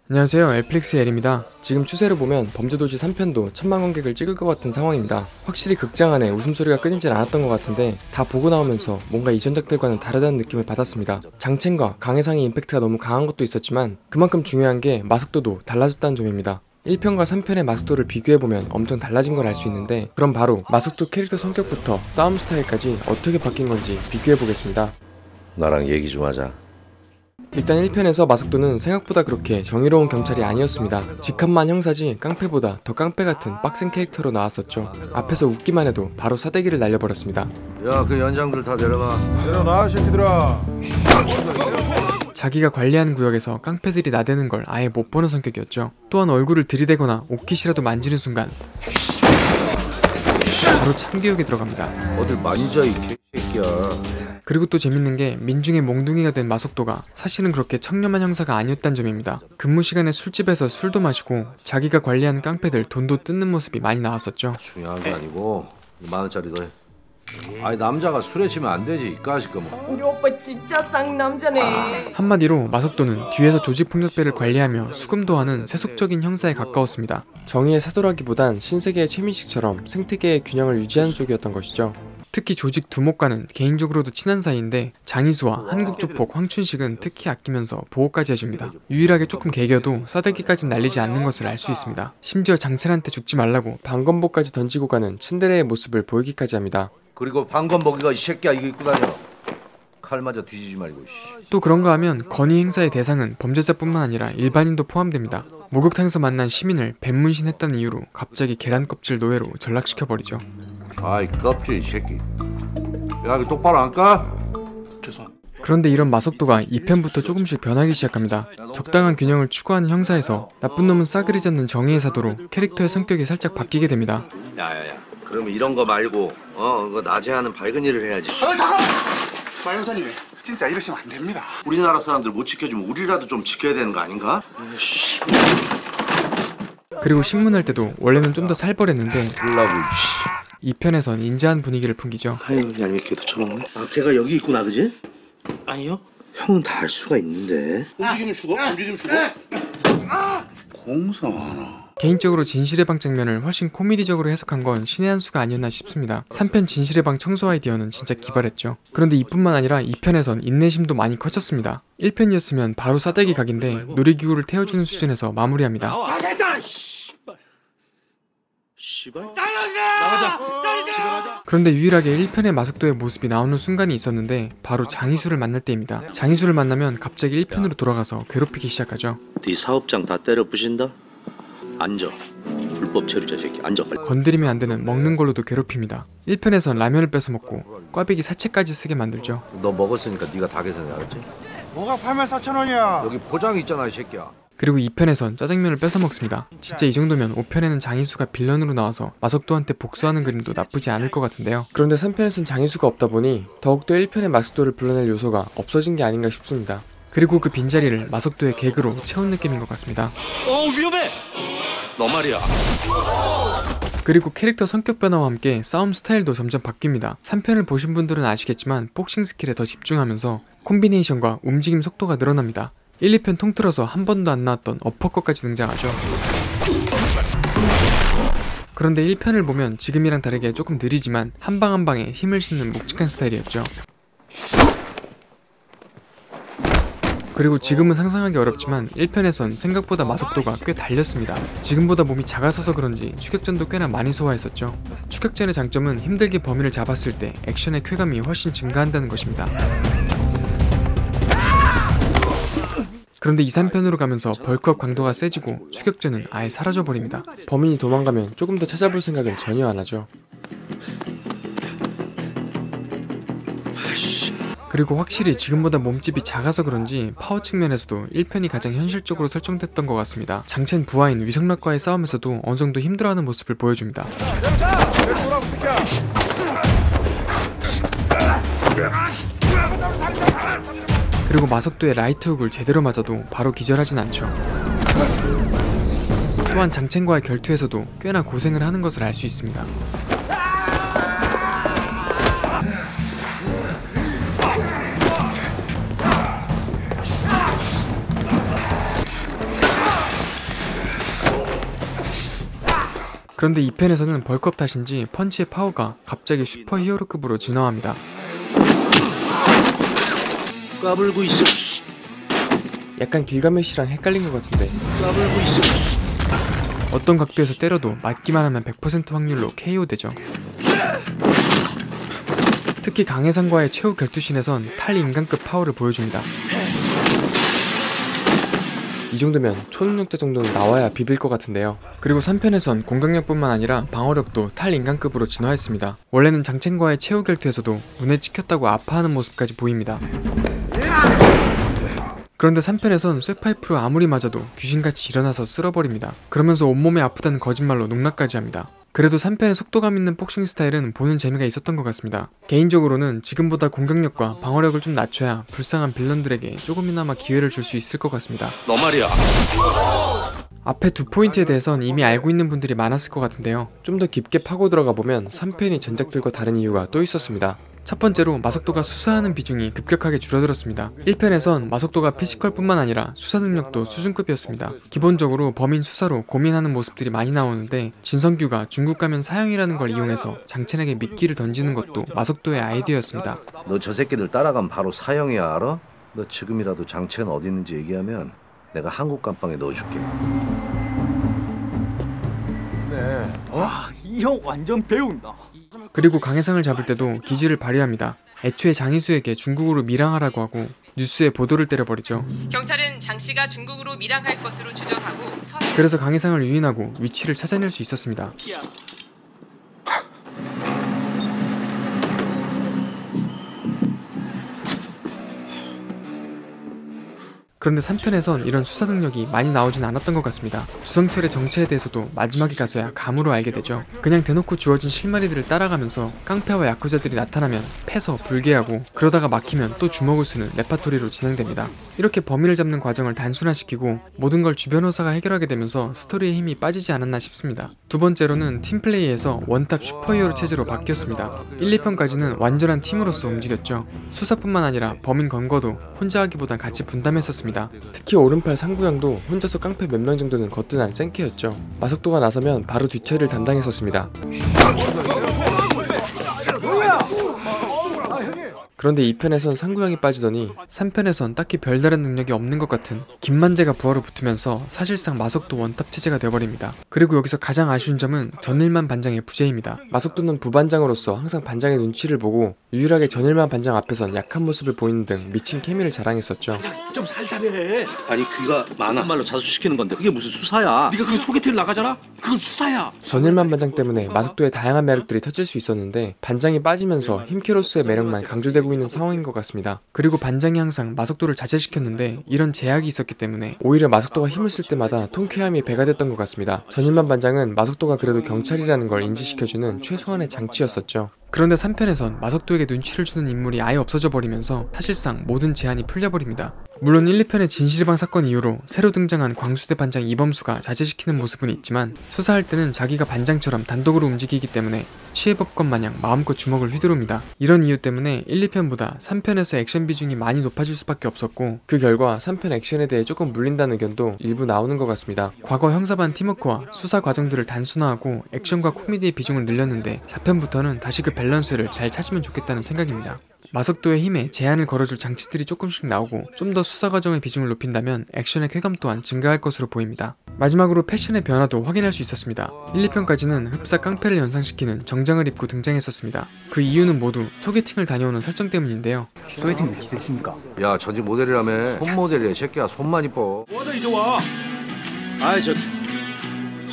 안녕하세요, 엘플릭스의 엘입니다. 지금 추세를 보면 범죄도시 3편도 1000만 관객을 찍을 것 같은 상황입니다. 확실히 극장 안에 웃음소리가 끊이질 않았던 것 같은데 다 보고 나오면서 뭔가 이전작들과는 다르다는 느낌을 받았습니다. 장첸과 강해상의 임팩트가 너무 강한 것도 있었지만 그만큼 중요한 게 마속도도 달라졌다는 점입니다. 1편과 3편의 마속도를 비교해보면 엄청 달라진 걸 알 수 있는데, 그럼 바로 마속도 캐릭터 성격부터 싸움 스타일까지 어떻게 바뀐 건지 비교해보겠습니다. 나랑 얘기 좀 하자. 일단 1편에서 마속도는 생각보다 그렇게 정의로운 경찰이 아니었습니다. 직함만 형사지 깡패보다 더 깡패 같은 빡센 캐릭터로 나왔었죠. 앞에서 웃기만 해도 바로 싸대기를 날려버렸습니다. 야, 그 연장들 다 내려가. 내려놔 새끼들아. 자기가 관리하는 구역에서 깡패들이 나대는 걸 아예 못 보는 성격이었죠. 또한 얼굴을 들이대거나 옷깃이라도 만지는 순간 바로 참교육에 들어갑니다. 어딜 만져 이 개새끼야. 그리고 또 재밌는 게 민중의 몽둥이가 된 마속도가 사실은 그렇게 청렴한 형사가 아니었단 점입니다. 근무 시간에 술집에서 술도 마시고 자기가 관리하는 깡패들 돈도 뜯는 모습이 많이 나왔었죠. 중요한 거 아니고 10,000원짜리 더 해. 아니 남자가 술에 취면 안 되지 이 까짓거 뭐. 우리 오빠 진짜 쌍남자네. 한마디로 마속도는 뒤에서 조직폭력배를 관리하며 수금도 하는 세속적인 형사에 가까웠습니다. 정의의 사도라기보단 신세계의 최민식처럼 생태계의 균형을 유지하는 쪽이었던 것이죠. 특히 조직 두목과는 개인적으로도 친한 사이인데 장이수와 한국조폭 황춘식은 특히 아끼면서 보호까지 해줍니다. 유일하게 조금 개겨도 싸대기까지 날리지 않는 것을 알 수 있습니다. 심지어 장첸한테 죽지 말라고 방검복까지 던지고 가는 츤데레의 모습을 보이기까지 합니다. 그리고 방검복이가 이 새끼야 이거 입고 다녀. 칼 맞아 뒤지지 말고. 또 그런가 하면 건의 행사의 대상은 범죄자뿐만 아니라 일반인도 포함됩니다. 목욕탕에서 만난 시민을 뱀문신했다는 이유로 갑자기 계란 껍질 노예로 전락시켜버리죠. 아이 껍질 이 새끼. 야 이거 똑바로 안 까? 그런데 이런 마속도가 2편부터 조금씩 변하기 시작합니다. 적당한 균형을 추구하는 형사에서 나쁜 놈은 싸그리 잡는 정의의 사도로 캐릭터의 성격이 살짝 바뀌게 됩니다. 야야야. 그러면 이런 거 말고 그거 낮에 하는 밝은 일을 해야지. 잠깐만. 마 형사님, 진짜 이러시면 안 됩니다. 우리나라 사람들 못 지켜주면 우리라도 좀 지켜야 되는 거 아닌가? 그리고 신문할 때도 원래는 좀 더 살벌했는데 몰라고. 2편에선 인자한 분위기를 풍기죠. 아유 얄밉 걔도 쳐먹네. 아 걔가 여기 있구나 그지? 아니요. 형은 다 알 수가 있는데. 움직이면 죽어? 움직이면 죽어? 공성하나. 개인적으로 진실의 방 장면을 훨씬 코미디적으로 해석한 건 신의 한 수가 아니었나 싶습니다. 3편 진실의 방 청소 아이디어는 진짜 기발했죠. 그런데 이뿐만 아니라 2편에선 인내심도 많이 커졌습니다. 1편이었으면 바로 싸대기 각인데 놀이기구를 태워주는 수준에서 마무리합니다. 그런데 유일하게 1편의 마속도의 모습이 나오는 순간이 있었는데 바로 장이수를 만날 때입니다. 장이수를 만나면 갑자기 1편으로 돌아가서 괴롭히기 시작하죠. 네 사업장 다 때려 부신다? 앉아. 불법 체류자 새끼 앉아 빨리. 건드리면 안 되는 먹는 걸로도 괴롭힙니다. 1편에선 라면을 뺏어먹고 꽈배기 사채까지 쓰게 만들죠. 너 먹었으니까 네가 다 계산해 알았지? 뭐가 84,000원이야? 여기 포장이 있잖아 이 새끼야. 그리고 2편에선 짜장면을 뺏어먹습니다. 진짜 이 정도면 5편에는 장이수가 빌런으로 나와서 마속도한테 복수하는 그림도 나쁘지 않을 것 같은데요. 그런데 3편에선 장이수가 없다 보니 더욱더 1편의 마속도를 불러낼 요소가 없어진 게 아닌가 싶습니다. 그리고 그 빈자리를 마속도의 개그로 채운 느낌인 것 같습니다. 위험해. 너 말이야. 그리고 캐릭터 성격 변화와 함께 싸움 스타일도 점점 바뀝니다. 3편을 보신 분들은 아시겠지만 복싱 스킬에 더 집중하면서 콤비네이션과 움직임 속도가 늘어납니다. 1, 2편 통틀어서 한 번도 안 나왔던 어퍼컷까지 등장하죠. 그런데 1편을 보면 지금이랑 다르게 조금 느리지만 한 방 한 방에 힘을 싣는 묵직한 스타일이었죠. 그리고 지금은 상상하기 어렵지만 1편에선 생각보다 마속도가 꽤 달렸습니다. 지금보다 몸이 작아서서 그런지 추격전도 꽤나 많이 소화했었죠. 추격전의 장점은 힘들게 범인을 잡았을 때 액션의 쾌감이 훨씬 증가한다는 것입니다. 그런데 2, 3편으로 가면서 벌크업 강도가 세지고 추격전은 아예 사라져버립니다. 범인이 도망가면 조금 더 찾아볼 생각은 전혀 안 하죠. 그리고 확실히 지금보다 몸집이 작아서 그런지 파워 측면에서도 1편이 가장 현실적으로 설정됐던 것 같습니다. 장첸 부하인 위성락과의 싸움에서도 어느정도 힘들어하는 모습을 보여줍니다. 그리고 마속도의 라이트훅을 제대로 맞아도 바로 기절하진 않죠. 또한 장첸과의 결투에서도 꽤나 고생을 하는 것을 알 수 있습니다. 그런데 2편에서는 벌크업 탓인지 펀치의 파워가 갑자기 슈퍼 히어로급으로 진화합니다. 까불고 있어. 약간 길가메시랑 헷갈린 것 같은데 까불고 있어. 어떤 각도에서 때려도 맞기만 하면 100% 확률로 KO 되죠. 특히 강해상과의 최후 결투신에선 탈인간급 파워를 보여줍니다. 이 정도면 초능력자 정도는 나와야 비빌 것 같은데요. 그리고 3편에선 공격력뿐만 아니라 방어력도 탈인간급으로 진화했습니다. 원래는 장첸과의 최후 결투에서도 눈에 찍혔다고 아파하는 모습까지 보입니다. 그런데 3편에선 쇠파이프로 아무리 맞아도 귀신같이 일어나서 쓸어버립니다. 그러면서 온몸이 아프다는 거짓말로 농락까지 합니다. 그래도 3편의 속도감 있는 복싱 스타일은 보는 재미가 있었던 것 같습니다. 개인적으로는 지금보다 공격력과 방어력을 좀 낮춰야 불쌍한 빌런들에게 조금이나마 기회를 줄 수 있을 것 같습니다. 너 말이야. 앞에 두 포인트에 대해선 이미 알고 있는 분들이 많았을 것 같은데요. 좀 더 깊게 파고 들어가 보면 3편이 전작들과 다른 이유가 또 있었습니다. 첫 번째로 마석도가 수사하는 비중이 급격하게 줄어들었습니다. 1편에선 마석도가 피지컬뿐만 아니라 수사 능력도 수준급이었습니다. 기본적으로 범인 수사로 고민하는 모습들이 많이 나오는데 진성규가 중국 가면 사형이라는 걸 이용해서 장첸에게 미끼를 던지는 것도 마석도의 아이디어였습니다. 너 저 새끼들 따라가면 바로 사형이야, 알아? 너 지금이라도 장첸 어디 있는지 얘기하면 내가 한국 감방에 넣어줄게. 이 형 완전 배운다. 그리고 강해상을 잡을 때도 기지를 발휘합니다. 애초에 장희수에게 중국으로 밀항하라고 하고 뉴스에 보도를 때려버리죠. 경찰은 장 씨가 중국으로 밀항할 것으로 추정하고 그래서 강해상을 유인하고 위치를 찾아낼 수 있었습니다. 그런데 3편에선 이런 수사 능력이 많이 나오진 않았던 것 같습니다. 주성철의 정체에 대해서도 마지막에 가서야 감으로 알게 되죠. 그냥 대놓고 주어진 실마리들을 따라가면서 깡패와 야쿠자들이 나타나면 패서 불개하고 그러다가 막히면 또 주먹을 쓰는 레파토리로 진행됩니다. 이렇게 범인을 잡는 과정을 단순화시키고 모든 걸 주변호사가 해결하게 되면서 스토리의 힘이 빠지지 않았나 싶습니다. 두 번째로는 팀플레이에서 원탑 슈퍼히어로 체제로 바뀌었습니다. 1, 2편까지는 완전한 팀으로서 움직였죠. 수사뿐만 아니라 범인 검거도 혼자 하기보단 같이 분담했었습니다. 특히 오른팔 상구형도 혼자서 깡패 몇 명 정도는 거뜬한 생캐였죠. 마석도가 나서면 바로 뒷처리를 담당했었습니다. 그런데 2편에선 상구형이 빠지더니 3편에선 딱히 별다른 능력이 없는 것 같은 김만재가 부하로 붙으면서 사실상 마석도 원탑 체제가 되어버립니다. 그리고 여기서 가장 아쉬운 점은 전일만 반장의 부재입니다. 마석도는 부반장으로서 항상 반장의 눈치를 보고 유일하게 전일만 반장 앞에선 약한 모습을 보이는 등 미친 케미를 자랑했었죠. 좀 살살해. 아니 귀가 많은 말로 자수시키는 건데 그게 무슨 수사야? 네가 그 소개팅을 나가잖아? 그건 수사야. 전일만 반장 때문에 마석도의 다양한 매력들이 터질 수 있었는데 반장이 빠지면서 힘캐로스의 매력만 강조되고 있는 상황인 것 같습니다. 그리고 반장이 항상 마석도를 자제시켰는데 이런 제약이 있었기 때문에 오히려 마석도가 힘을 쓸 때마다 통쾌함이 배가 됐던 것 같습니다. 전일만 반장은 마석도가 그래도 경찰이라는 걸 인지시켜주는 최소한의 장치였었죠. 그런데 3편에선 마석도에게 눈치를 주는 인물이 아예 없어져 버리면서 사실상 모든 제한이 풀려버립니다. 물론 1, 2편의 진실방 사건 이후로 새로 등장한 광수대 반장 이범수가 자제시키는 모습은 있지만 수사할 때는 자기가 반장처럼 단독으로 움직이기 때문에 치해법권 마냥 마음껏 주먹을 휘두릅니다. 이런 이유 때문에 1, 2편보다 3편에서 액션 비중이 많이 높아질 수밖에 없었고 그 결과 3편 액션에 대해 조금 물린다는 의견도 일부 나오는 것 같습니다. 과거 형사반 팀워크와 수사 과정들을 단순화하고 액션과 코미디의 비중을 늘렸는데 4편부터는 다시 그 밸런스를 잘 찾으면 좋겠다는 생각입니다. 마석도의 힘에 제한을 걸어줄 장치들이 조금씩 나오고 좀 더 수사 과정의 비중을 높인다면 액션의 쾌감 또한 증가할 것으로 보입니다. 마지막으로 패션의 변화도 확인할 수 있었습니다. 1, 2편까지는 흡사 깡패를 연상시키는 정장을 입고 등장했었습니다. 그 이유는 모두 소개팅을 다녀오는 설정 때문인데요. 소개팅 며칠 됐습니까? 야, 전직 모델이라며. 손 모델이야, 새끼야. 손만 이뻐. 와나 이제 와. 아이 저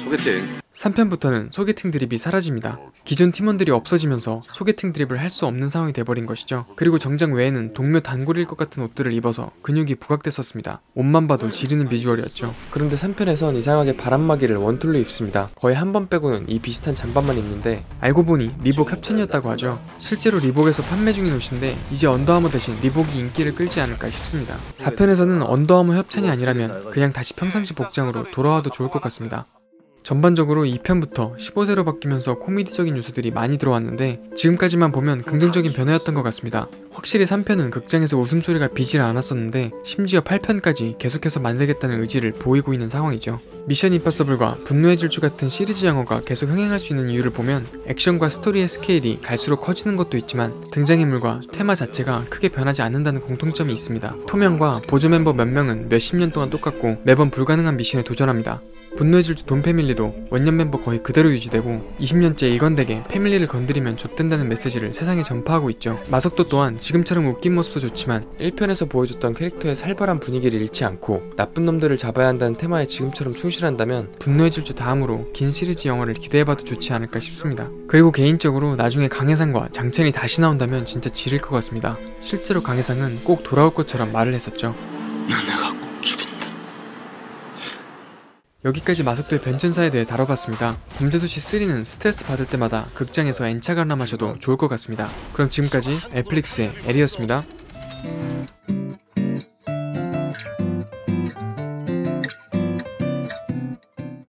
소개팅. 3편부터는 소개팅 드립이 사라집니다. 기존 팀원들이 없어지면서 소개팅 드립을 할 수 없는 상황이 돼버린 것이죠. 그리고 정장 외에는 동묘 단골일 것 같은 옷들을 입어서 근육이 부각됐었습니다. 옷만 봐도 지리는 비주얼이었죠. 그런데 3편에선 이상하게 바람막이를 원툴로 입습니다. 거의 한 번 빼고는 이 비슷한 잠바만 입는데 알고 보니 리복 협찬이었다고 하죠. 실제로 리복에서 판매 중인 옷인데 이제 언더아머 대신 리복이 인기를 끌지 않을까 싶습니다. 4편에서는 언더아머 협찬이 아니라면 그냥 다시 평상시 복장으로 돌아와도 좋을 것 같습니다. 전반적으로 2편부터 15세로 바뀌면서 코미디적인 요소들이 많이 들어왔는데 지금까지만 보면 긍정적인 변화였던 것 같습니다. 확실히 3편은 극장에서 웃음소리가 비질 않았었는데 심지어 8편까지 계속해서 만들겠다는 의지를 보이고 있는 상황이죠. 미션 임파서블과 분노의 질주 같은 시리즈 영화가 계속 흥행할 수 있는 이유를 보면 액션과 스토리의 스케일이 갈수록 커지는 것도 있지만 등장인물과 테마 자체가 크게 변하지 않는다는 공통점이 있습니다. 토명과 보조 멤버 몇 명은 몇십 년 동안 똑같고 매번 불가능한 미션에 도전합니다. 분노의 질주 돈 패밀리도 원년 멤버 거의 그대로 유지되고 20년째 일관되게 패밀리를 건드리면 좆된다는 메시지를 세상에 전파하고 있죠. 마석도 또한 지금처럼 웃긴 모습도 좋지만 1편에서 보여줬던 캐릭터의 살벌한 분위기를 잃지 않고 나쁜 놈들을 잡아야 한다는 테마에 지금처럼 충실한다면 분노의 질주 다음으로 긴 시리즈 영화를 기대해봐도 좋지 않을까 싶습니다. 그리고 개인적으로 나중에 강해상과 장첸이 다시 나온다면 진짜 지릴 것 같습니다. 실제로 강해상은 꼭 돌아올 것처럼 말을 했었죠. 내가 꼭 죽인다. 여기까지 마석도의 변천사에 대해 다뤄봤습니다. 범죄도시 3는 스트레스 받을 때마다 극장에서 엔차관람 하셔도 좋을 것 같습니다. 그럼 지금까지 엘플릭스의 엘이었습니다.